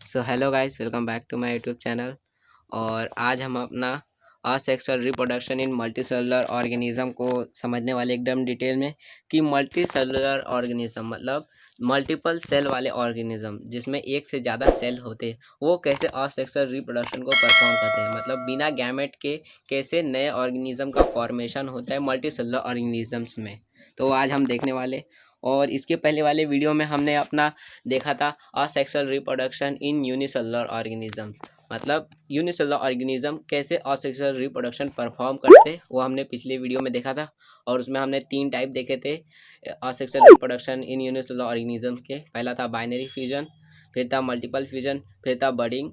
So hello guys, welcome back to my YouTube channel. और आज हम अपना asexual reproduction in multicellular organism को समझने वाले एकदम डिटेल में कि मल्टीसेलुलर ऑर्गेनिज्म मतलब मल्टीपल सेल वाले ऑर्गेनिज्म जिसमें एक से ज़्यादा सेल होते हैं वो कैसे असेक्सुअल रिप्रोडक्शन को परफॉर्म करते हैं, मतलब बिना गैमेट के कैसे नए ऑर्गेनिज्म का फॉर्मेशन होता है मल्टीसेलुलर ऑर्गेनिजम्स में। तो आज हम देखने वाले। और इसके पहले वाले वीडियो में हमने अपना देखा था असेक्सुअल रिप्रोडक्शन इन यूनिसेलुलर ऑर्गेनिज्म, मतलब यूनिसेलुलर ऑर्गेनिज्म कैसे असेक्सुअल रिप्रोडक्शन परफॉर्म करते वो हमने पिछले वीडियो में देखा था। और उसमें हमने 3 टाइप देखे थे असेक्सुअल रिप्रोडक्शन इन यूनिसेलुलर ऑर्गेनिज्म के। पहला था बाइनरी फ्यूजन, फिर था मल्टीपल फ्यूजन, फिर था बडिंग।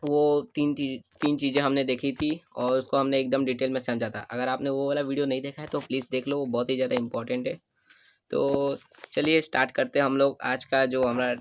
वो तीन चीज़ें हमने देखी थी और उसको हमने एकदम डिटेल में समझा था। अगर आपने वो वाला वीडियो नहीं देखा है तो प्लीज़ देख लो, वो बहुत ही ज़्यादा इंपॉर्टेंट है। तो चलिए स्टार्ट करते हैं हम लोग आज का जो हमारा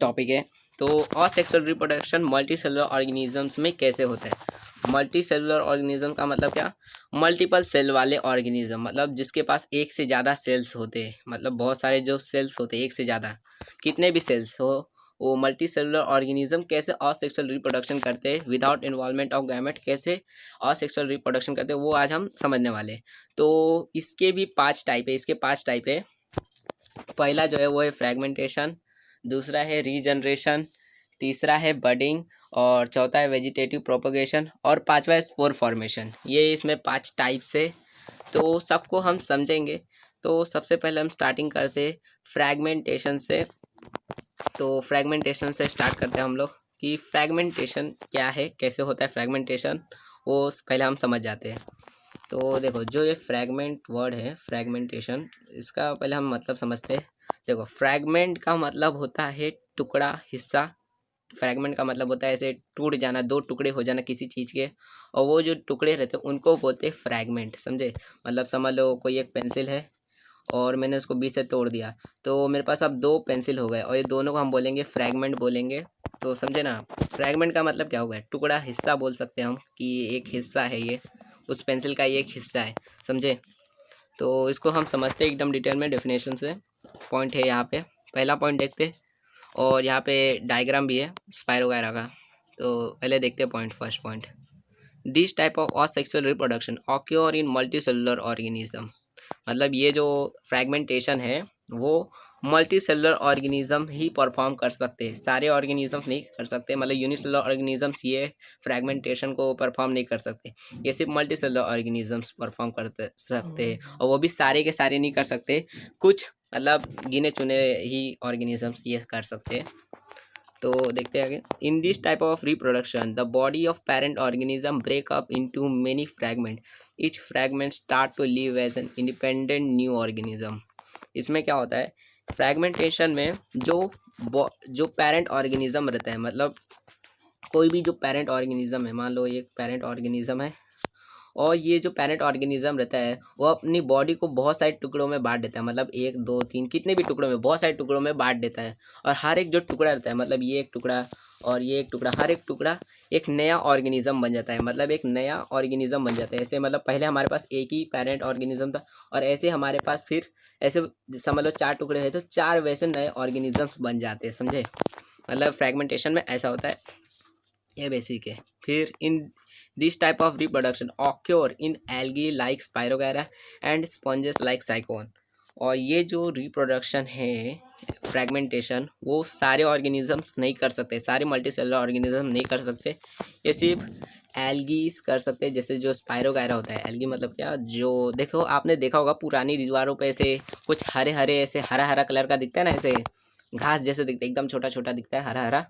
टॉपिक है। तो asexual reproduction multi cellular organisms में कैसे होता है। मल्टी सेलुलर ऑर्गेनिज्म का मतलब क्या, मल्टीपल सेल वाले ऑर्गेनिज्म, मतलब जिसके पास एक से ज़्यादा सेल्स होते हैं, मतलब बहुत सारे जो सेल्स होते हैं एक से ज़्यादा, कितने भी सेल्स हो वो मल्टी सेलुलर ऑर्गेनिज्म कैसे असेक्सुअल रिप्रोडक्शन करते हैं विदाउट इन्वॉल्वमेंट ऑफ गैमेट, कैसे असेक्सुअल रिप्रोडक्शन करते हैं वो आज हम समझने वाले हैं। तो इसके भी 5 टाइप है, इसके 5 टाइप है। पहला जो है वो है फ्रेगमेंटेशन, दूसरा है रीजनरेशन, तीसरा है बडिंग, और चौथा है वेजिटेटिव प्रोपगेशन, और पांचवा है स्पोर फॉर्मेशन। ये इसमें 5 टाइप से, तो सबको हम समझेंगे। तो सबसे पहले हम स्टार्टिंग करते हैं फ्रैगमेंटेशन से। तो फ्रैगमेंटेशन से स्टार्ट करते हैं हम लोग कि फ्रैगमेंटेशन क्या है, कैसे होता है फ्रैगमेंटेशन, वो पहले हम समझ जाते हैं। तो देखो, जो ये फ्रैगमेंट वर्ड है फ्रैगमेंटेशन, इसका पहले हम मतलब समझते हैं। देखो, फ्रैगमेंट का मतलब होता है टुकड़ा, हिस्सा। फ्रैगमेंट का मतलब होता है ऐसे टूट जाना, दो टुकड़े हो जाना किसी चीज़ के, और वो जो टुकड़े रहते हैं उनको बोलते हैं फ्रैगमेंट, समझे। मतलब समझ लो कोई एक पेंसिल है और मैंने उसको बीच से तोड़ दिया, तो मेरे पास अब 2 पेंसिल हो गए और ये दोनों को हम बोलेंगे फ्रैगमेंट बोलेंगे। तो समझे ना, फ्रैगमेंट का मतलब क्या होगा, टुकड़ा, हिस्सा बोल सकते हैं हम कि एक हिस्सा है ये, उस पेंसिल का ये एक हिस्सा है, समझे। तो इसको हम समझते हैं एकदम डिटेल में डेफिनेशन से। पॉइंट है यहाँ पे, पहला पॉइंट देखते हैं। और यहाँ पे डायग्राम भी है स्पाइरो वगैरह का। तो पहले देखते हैं point, first point, this type of asexual reproduction occur in multi cellular organism. मतलब ये जो फ्रैगमेंटेशन है वो मल्टी सेलुलर ऑर्गेनिज्म ही परफॉर्म कर सकते हैं, सारे ऑर्गेनिजम्स नहीं कर सकते। मतलब यूनिसेलुलर ऑर्गेनिजम्स ये फ्रैगमेंटेशन को परफॉर्म नहीं कर सकते, ये सिर्फ मल्टी सेलुलर ऑर्गेनिजम्स परफॉर्म कर सकते हैं, और वो भी सारे के सारे नहीं कर सकते, कुछ मतलब गिने चुने ही ऑर्गेनिजम्स ये कर सकते हैं। तो देखते हैं आगे। In this type of reproduction the body of parent organism break up into many fragment, each fragment start to live as an independent new organism. इसमें क्या होता है, फ्रैगमेंटेशन में जो पेरेंट ऑर्गेनिज्म रहता है, मतलब कोई भी जो पेरेंट ऑर्गेनिज्म है, मान लो ये पेरेंट ऑर्गेनिज्म है, और ये जो पेरेंट ऑर्गेनिज्म रहता है वो अपनी बॉडी को बहुत सारे टुकड़ों में बांट देता है, मतलब 1 2 3 कितने भी टुकड़ों में, बहुत सारे टुकड़ों में बांट देता है। और हर एक जो टुकड़ा रहता है, मतलब ये एक टुकड़ा और ये एक टुकड़ा, हर एक टुकड़ा एक नया ऑर्गेनिज्म बन जाता है, मतलब एक नया ऑर्गेनिज्म बन जाता है। ऐसे मतलब पहले हमारे पास एक ही पेरेंट ऑर्गेनिज्म था, और ऐसे हमारे पास फिर ऐसे समझ लो 4 टुकड़े हैं तो 4 वैसे नए ऑर्गेनिजम्स बन जाते हैं, समझे। मतलब फ्रैगमेंटेशन में ऐसा होता है, ये बेसिक है। फिर in this type of reproduction occur in algae like spirogyra and sponges like sycon. और ये जो रिप्रोडक्शन है फ्रैगमेंटेशन, वो सारे ऑर्गेनिजम्स नहीं कर सकते, सारे मल्टीसेलुलर ऑर्गेनिज्म नहीं कर सकते, ये सिर्फ एल्गीज कर सकते हैं। जैसे जो स्पाइरोगैरा होता है, एल्गी मतलब क्या, जो देखो आपने देखा होगा पुरानी दीवारों पे ऐसे कुछ हरे हरे, ऐसे हरा हरा कलर का दिखता है ना, ऐसे घास जैसे दिखता है, एकदम छोटा छोटा दिखता है, हरा हरा,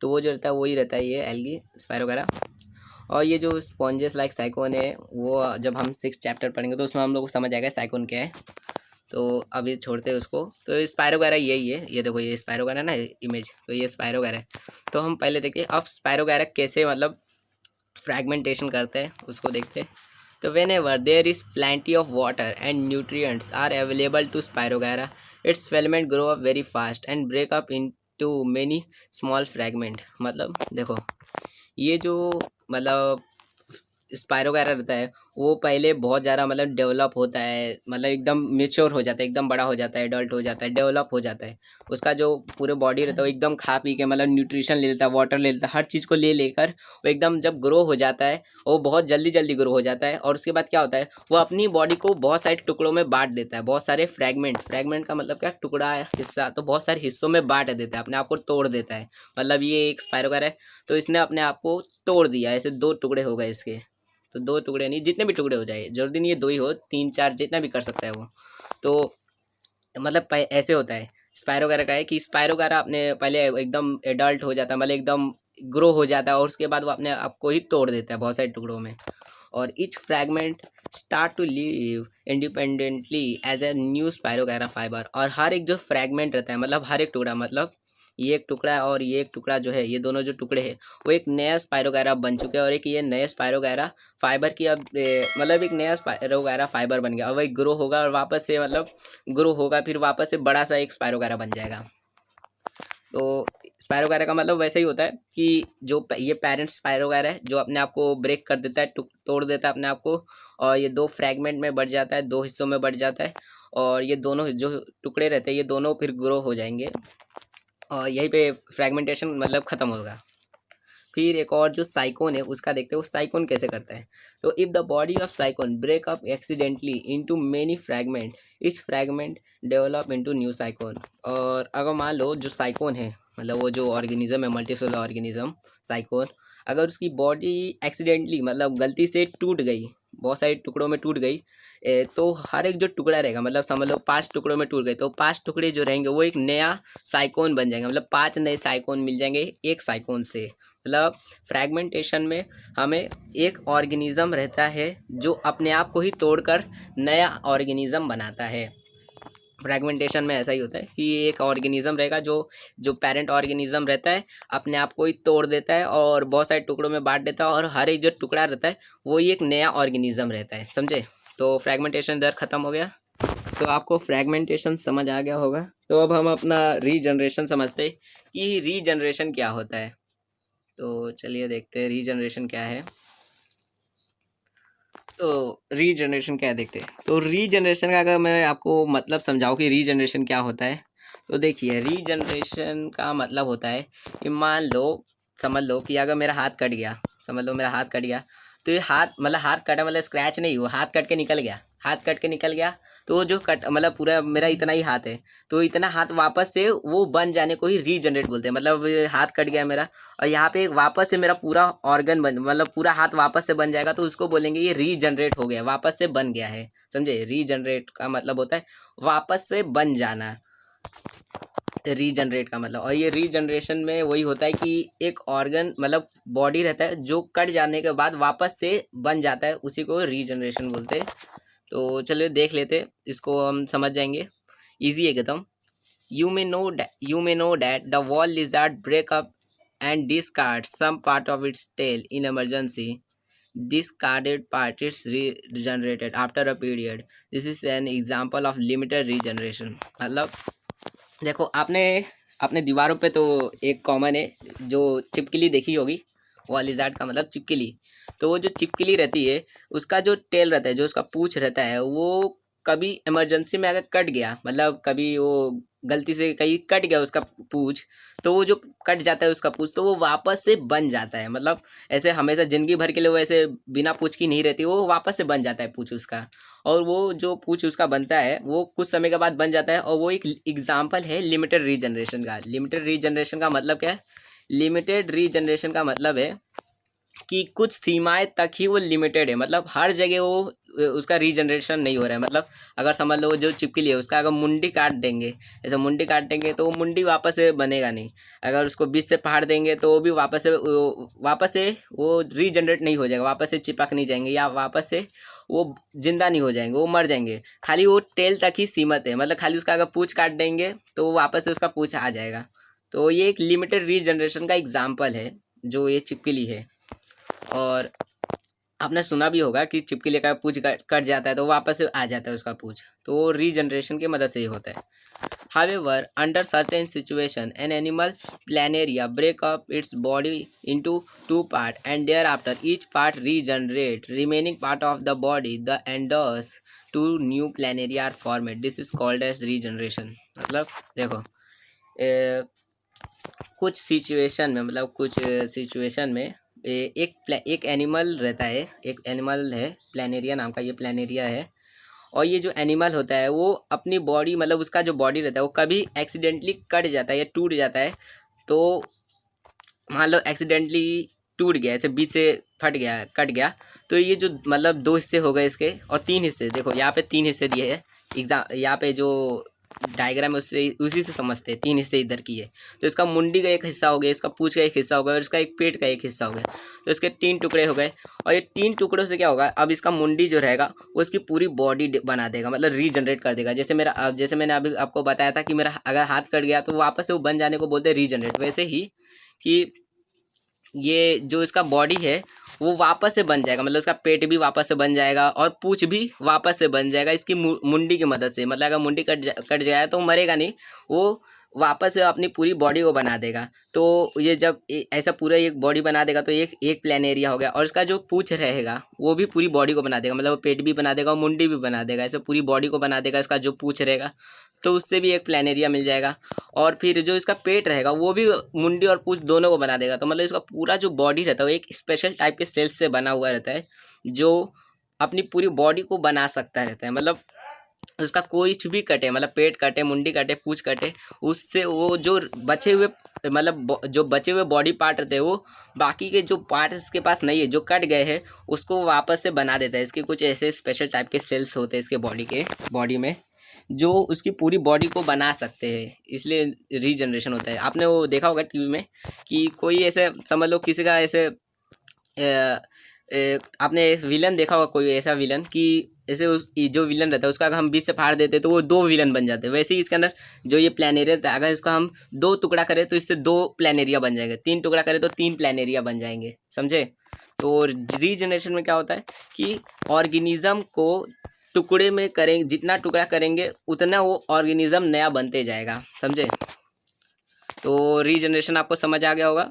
तो वो जो रहता है वही रहता है ये एल्गी स्पाइरो वगैरह। और ये जो स्पॉन्जेस लाइक साइकोन है, वो जब हम 6 चैप्टर पढ़ेंगे तो उसमें हम लोग को समझ आएगा साइकोन क्या है। तो अभी छोड़ते हैं उसको। तो स्पाइरो वगैरह यही है, ये देखो ये स्पाइरो वगैरह ना इमेज, तो ये स्पाइरो वगैरह है। तो हम पहले देखते हैं अब स्पाइरो वगैरह कैसे मतलब फ्रैगमेंटेशन करते हैं, उसको देखते हैं। तो whenever there is plenty of water and nutrients are available to spirogyra, its filament grow up very fast and break up into many small fragment. मतलब देखो, ये जो मतलब स्पायरोगायरा रहता है वो पहले बहुत ज़्यादा मतलब डेवलप होता है, मतलब एकदम मेच्योर हो जाता है, एकदम बड़ा हो जाता है, एडल्ट हो जाता है, डेवलप हो जाता है। उसका जो पूरे बॉडी रहता है वो एकदम खा पी के मतलब न्यूट्रिशन ले लेता है, वाटर ले लेता है, हर चीज़ को ले लेकर वो एकदम जब ग्रो हो जाता है वो बहुत जल्दी जल्दी ग्रो हो जाता है। और उसके बाद क्या होता है, वो अपनी बॉडी को बहुत सारे टुकड़ों में बांट देता है, बहुत सारे फ्रैगमेंट, फ्रैगमेंट का मतलब क्या, टुकड़ा हिस्सा, तो बहुत सारे हिस्सों में बांट देता है, अपने आप को तोड़ देता है। मतलब ये एक स्पायरोगायरा है तो इसने अपने आप को तोड़ दिया, ऐसे दो टुकड़े हो गए इसके। तो दो टुकड़े नहीं, जितने भी टुकड़े हो जाए, जरूरी नहीं है दो ही हो, तीन चार जितना भी कर सकता है वो। तो मतलब ऐसे होता है स्पायरोगायरा का है कि स्पायरोगायरा अपने पहले एकदम एडल्ट हो जाता है, मतलब एकदम ग्रो हो जाता है और उसके बाद वो अपने आप को ही तोड़ देता है बहुत सारे टुकड़ों में। और each fragment start to live independently as a new spirogyra fibre. और हर एक जो फ्रैगमेंट रहता है, मतलब हर एक टुकड़ा, मतलब ये एक टुकड़ा है और ये एक टुकड़ा जो है, ये दोनों जो टुकड़े हैं वो एक नया स्पायरोगायरा बन चुके हैं। और एक ये नए स्पायरोगायरा फाइबर की अब मतलब एक नया स्पायरोगायरा फाइबर बन गया और वही ग्रो होगा और वापस से मतलब ग्रो होगा, फिर वापस से बड़ा सा एक स्पायरोगायरा बन जाएगा। तो स्पायरोगायरा का मतलब वैसे ही होता है कि जो ये पेरेंट स्पायरोगायरा है जो अपने आप को ब्रेक कर देता है, तोड़ देता है अपने आप को, और ये दो फ्रैगमेंट में बढ़ जाता है, दो हिस्सों में बढ़ जाता है, और ये दोनों जो टुकड़े रहते हैं ये दोनों फिर ग्रो हो जाएंगे और यहीं पे फ्रैगमेंटेशन मतलब ख़त्म होगा। फिर एक और जो साइकोन है उसका देखते हैं, वो साइकोन कैसे करता है। तो if the body of sycon break up accidentally into many fragment, each fragment develop into new sycon. और अगर मान लो जो साइकोन है, मतलब वो जो ऑर्गेनिज्म है, मल्टीसेलुलर ऑर्गेनिज्म साइकोन, अगर उसकी बॉडी एक्सीडेंटली मतलब गलती से टूट गई, बहुत सारे टुकड़ों में टूट गई, तो हर एक जो टुकड़ा रहेगा, मतलब समझ लो 5 टुकड़ों में टूट गई, तो 5 टुकड़े जो रहेंगे वो एक नया साइकोन बन जाएंगे, मतलब 5 नए साइकोन मिल जाएंगे एक साइकोन से। मतलब फ्रैगमेंटेशन में हमें एक ऑर्गेनिज्म रहता है जो अपने आप को ही तोड़कर नया ऑर्गेनिज्म बनाता है। फ्रैगमेंटेशन में ऐसा ही होता है कि एक ऑर्गेनिज्म रहेगा जो जो पेरेंट ऑर्गेनिज्म रहता है अपने आप को ही तोड़ देता है और बहुत सारे टुकड़ों में बांट देता है, और हर एक जो टुकड़ा रहता है वो ही एक नया ऑर्गेनिज्म रहता है, समझे। तो फ्रैगमेंटेशन इधर ख़त्म हो गया। तो आपको फ्रैगमेंटेशन समझ आ गया होगा। तो अब हम अपना रीजनरेशन समझते हैं कि रीजनरेशन क्या होता है। तो चलिए देखते हैं रीजनरेशन क्या है। तो रीजनरेशन क्या है देखते हैं। तो रीजनरेशन का अगर मैं आपको मतलब समझाऊँ कि रीजनरेशन क्या होता है, तो देखिए रीजनरेशन का मतलब होता है कि मान लो, समझ लो कि अगर मेरा हाथ कट गया, समझ लो मेरा हाथ कट गया, तो ये हाथ मतलब हाथ कटा मतलब स्क्रैच नहीं हुआ, हाथ कट के निकल गया, हाथ कट के निकल गया, तो वो जो कट मतलब पूरा मेरा इतना ही हाथ है, तो इतना हाथ वापस से वो बन जाने को ही रीजनरेट बोलते हैं। मतलब हाथ कट गया मेरा और यहाँ पे एक वापस से मेरा पूरा ऑर्गन बन, मतलब पूरा हाथ वापस से बन जाएगा, तो उसको बोलेंगे ये रीजनरेट हो गया, वापस से बन गया है, समझे। रीजनरेट का मतलब होता है वापस से बन जाना, रीजनरेट का मतलब। और ये रीजनरेशन में वही होता है कि एक ऑर्गन मतलब बॉडी रहता है जो कट जाने के बाद वापस से बन जाता है, उसी को रीजनरेशन बोलते हैं। तो चलिए देख लेते हैं, इसको हम समझ जाएंगे, ईजी है एकदम। You may know that the wall lizard break up and discard some part of its tail in emergency. Discarded part is regenerated after a period. This is an example of limited regeneration। मतलब देखो आपने अपने दीवारों पे तो एक common है जो चिपकली देखी होगी, वॉल लिज़ार्ड का मतलब चिपकली। तो वो जो चिपकली रहती है उसका जो टेल रहता है, जो उसका पूंछ रहता है, वो कभी इमरजेंसी में अगर कट गया, मतलब कभी वो गलती से कहीं कट गया उसका पूंछ, तो वो जो कट जाता है उसका पूंछ, तो वो वापस से बन जाता है। मतलब ऐसे हमेशा ज़िंदगी भर के लिए वो ऐसे बिना पूंछ की नहीं रहती, वो वापस से बन जाता है पूंछ उसका। और वो जो पूंछ उसका बनता है वो कुछ समय के बाद बन जाता है, और वो एक एग्जाम्पल है लिमिटेड रीजनरेशन का। लिमिटेड रीजनरेशन का मतलब क्या है? लिमिटेड रीजनरेशन का मतलब है कि कुछ सीमाएं तक ही वो लिमिटेड है, मतलब हर जगह वो उसका रीजनरेशन नहीं हो रहा है। मतलब अगर समझ लो जो चिपकली है उसका अगर मुंडी काट देंगे, ऐसे मुंडी काट देंगे तो वो मुंडी वापस से बनेगा नहीं। अगर उसको बीच से फाड़ देंगे तो वो भी वापस से वो रीजनरेट नहीं हो जाएगा, वापस से चिपक नहीं जाएंगे, या वापस से वो जिंदा नहीं हो जाएंगे, वो मर जाएंगे। खाली वो टेल तक ही सीमित है, मतलब खाली उसका अगर पूँछ काट देंगे तो वापस से उसका पूँछ आ जाएगा। तो ये एक लिमिटेड रीजनरेशन का एग्जाम्पल है जो ये चिपकली है। और आपने सुना भी होगा कि चिपकली का पूंछ कट जाता है तो वापस से आ जाता है उसका पूंछ, तो वो रीजनरेशन की मदद से ही होता है। However, under certain situation, an animal planaria break up its body into two parts, and thereafter each part regenerate. Remaining part of the body, the endorse two new planaria are formed. This is called as regeneration. मतलब देखो कुछ situation में, मतलब कुछ situation में एक animal रहता है, एक एनिमल है प्लानेरिया नाम का, ये प्लानेरिया है। और ये जो एनिमल होता है वो अपनी बॉडी, मतलब उसका जो बॉडी रहता है वो कभी एक्सीडेंटली कट जाता है या टूट जाता है। तो मान लो एक्सीडेंटली टूट गया, ऐसे बीच से फट गया, कट गया, तो ये जो मतलब दो हिस्से हो गए इसके, और तीन हिस्से, देखो यहाँ पे तीन हिस्से दिए हैं। यहाँ पे जो डायग्राम है उससे उसी से समझते हैं, तीन हिस्से इधर की है। तो इसका मुंडी का एक हिस्सा हो गया, इसका पूंछ का एक हिस्सा हो गया, और इसका एक पेट का एक हिस्सा हो गया। तो इसके तीन टुकड़े हो गए, और ये तीन टुकड़ों से क्या होगा, अब इसका मुंडी जो रहेगा वो इसकी पूरी बॉडी बना देगा, मतलब रीजनरेट कर देगा। जैसे मैंने अभी आपको बताया था कि मेरा अगर हाथ कट गया तो वापस से वो बन जाने को बोलते हैं रीजनरेट। वैसे ही कि ये जो इसका बॉडी है वो वापस से बन जाएगा, मतलब उसका पेट भी वापस से बन जाएगा और पूंछ भी वापस से बन जाएगा इसकी मुंडी की मदद से। मतलब अगर मुंडी कट जाए तो मरेगा नहीं, वो वापस से अपनी पूरी बॉडी को बना देगा। तो ये जब ऐसा पूरा एक बॉडी बना देगा तो एक प्लानेरिया हो गया, और इसका जो पूंछ रहेगा वो भी पूरी बॉडी को बना देगा, मतलब वो पेट भी बना देगा और मुंडी भी बना देगा, ऐसे पूरी बॉडी को बना देगा इसका जो पूंछ रहेगा। तो उससे भी एक प्लानेरिया मिल जाएगा। और फिर जो इसका पेट रहेगा वो भी मुंडी और पूंछ दोनों को बना देगा। तो मतलब इसका पूरा जो बॉडी रहता है वो एक स्पेशल टाइप के सेल्स से बना हुआ रहता है, जो अपनी पूरी बॉडी को बना सकता रहता है। मतलब उसका कुछ भी कटे, मतलब पेट कटे, मुंडी कटे, पूंछ कटे, उससे वो जो बचे हुए, मतलब जो बचे हुए बॉडी पार्ट रहते हैं वो बाकी के जो पार्ट इसके पास नहीं है, जो कट गए हैं, उसको वापस से बना देता है। इसके कुछ ऐसे स्पेशल टाइप के सेल्स होते हैं इसके बॉडी में, जो उसकी पूरी बॉडी को बना सकते हैं, इसलिए रीजनरेशन होता है। आपने वो देखा होगा टीवी में कि कोई ऐसे, समझ लो किसी का ऐसे आपने विलन देखा होगा, कोई ऐसा विलन कि ऐसे जो विलन रहता है उसका अगर हम बीच से फाड़ देते तो वो दो विलन बन जाते हैं। वैसे ही इसके अंदर जो ये प्लानेरिया रहता है, अगर इसका हम दो टुकड़ा करें तो इससे दो प्लानेरिया बन जाएंगे, तीन टुकड़ा करें तो तीन प्लानेरिया बन जाएंगे, समझे। तो रीजनरेशन में क्या होता है कि ऑर्गेनिज्म को टुकड़े में करेंगे, जितना टुकड़ा करेंगे उतना वो ऑर्गेनिज्म नया बनते जाएगा, समझे। तो रीजनरेशन आपको समझ आ गया होगा।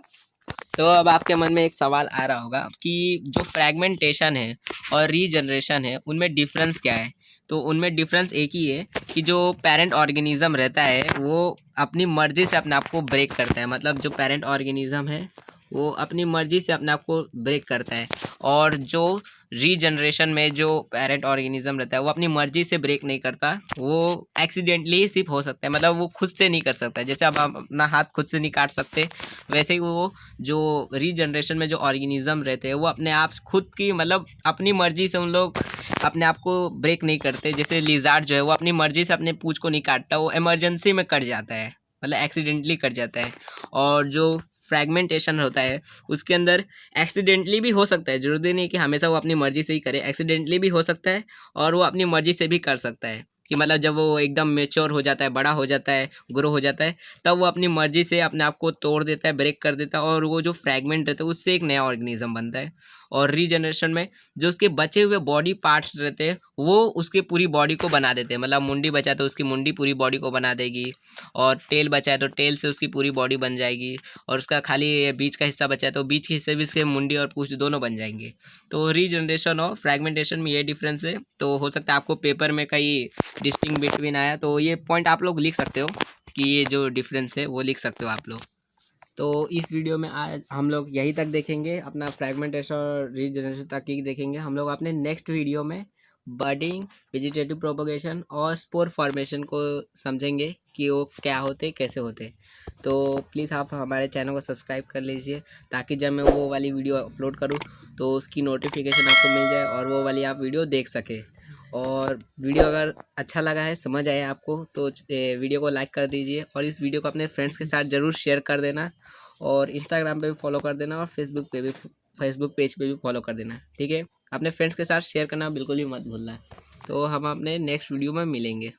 तो अब आपके मन में एक सवाल आ रहा होगा कि जो फ्रैगमेंटेशन है और रीजनरेशन है उनमें डिफरेंस क्या है। तो उनमें डिफरेंस एक ही है कि जो पेरेंट ऑर्गेनिज्म रहता है वो अपनी मर्जी से अपने आप को ब्रेक करता है, मतलब जो पेरेंट ऑर्गेनिज्म है वो अपनी मर्जी से अपने आप को ब्रेक करता है। और जो रीजनरेशन में जो पेरेंट ऑर्गेनिज्म रहता है वो अपनी मर्जी से ब्रेक नहीं करता, वो एक्सीडेंटली सिर्फ हो सकता है, मतलब वो खुद से नहीं कर सकता। जैसे अब हम अपना हाथ खुद से नहीं काट सकते, वैसे ही वो जो रीजनरेशन में जो ऑर्गेनिज्म रहते हैं वो अपने आप खुद की, मतलब अपनी मर्जी से उन लोग अपने आप को ब्रेक नहीं करते। जैसे लिजार्ड जो है वो अपनी मर्जी से अपने पूंछ को नहीं काटता, वो इमरजेंसी में कट जाता है, मतलब एक्सीडेंटली कट जाता है। और जो फ्रैगमेंटेशन होता है उसके अंदर एक्सीडेंटली भी हो सकता है, जरूरी नहीं कि हमेशा वो अपनी मर्जी से ही करे, एक्सीडेंटली भी हो सकता है और वो अपनी मर्जी से भी कर सकता है। कि मतलब जब वो एकदम मेच्योर हो जाता है, बड़ा हो जाता है, ग्रो हो जाता है, तब वो अपनी मर्जी से अपने आप को तोड़ देता है, ब्रेक कर देता है, और वो जो फ्रैगमेंट रहता है उससे एक नया ऑर्गेनिज्म बनता है। और रीजनरेशन में जो उसके बचे हुए बॉडी पार्ट्स रहते हैं वो उसकी पूरी बॉडी को बना देते हैं, मतलब मुंडी बचा तो उसकी मुंडी पूरी बॉडी को बना देगी, और टेल बचा है तो टेल से उसकी पूरी बॉडी बन जाएगी, और उसका खाली बीच का हिस्सा बचा है तो बीच के हिस्से भी उसके मुंडी और पूंछ दोनों बन जाएंगे। तो रीजनरेशन और फ्रैगमेंटेशन में ये डिफरेंस है। तो हो सकता है आपको पेपर में कहीं डिस्टिंग बिटवीन आया, तो ये पॉइंट आप लोग लिख सकते हो कि ये जो डिफरेंस है वो लिख सकते हो आप लोग। तो इस वीडियो में आज हम लोग यहीं तक देखेंगे, अपना फ्रैगमेंटेशन और रीजनरेशन तक ही देखेंगे। हम लोग अपने नेक्स्ट वीडियो में बडिंग, वेजिटेटिव प्रोपगेशन और स्पोर फॉर्मेशन को समझेंगे कि वो क्या होते, कैसे होते। तो प्लीज़ आप हमारे चैनल को सब्सक्राइब कर लीजिए, ताकि जब मैं वो वाली वीडियो अपलोड करूँ तो उसकी नोटिफिकेशन आपको मिल जाए और वो वाली आप वीडियो देख सके। और वीडियो अगर अच्छा लगा है, समझ आए आपको, तो वीडियो को लाइक कर दीजिए, और इस वीडियो को अपने फ्रेंड्स के साथ ज़रूर शेयर कर देना, और इंस्टाग्राम पे भी फॉलो कर देना, और फेसबुक पेज पे भी फॉलो कर देना, ठीक है। अपने फ्रेंड्स के साथ शेयर करना बिल्कुल भी मत भूलना। तो हम अपने नेक्स्ट वीडियो में मिलेंगे।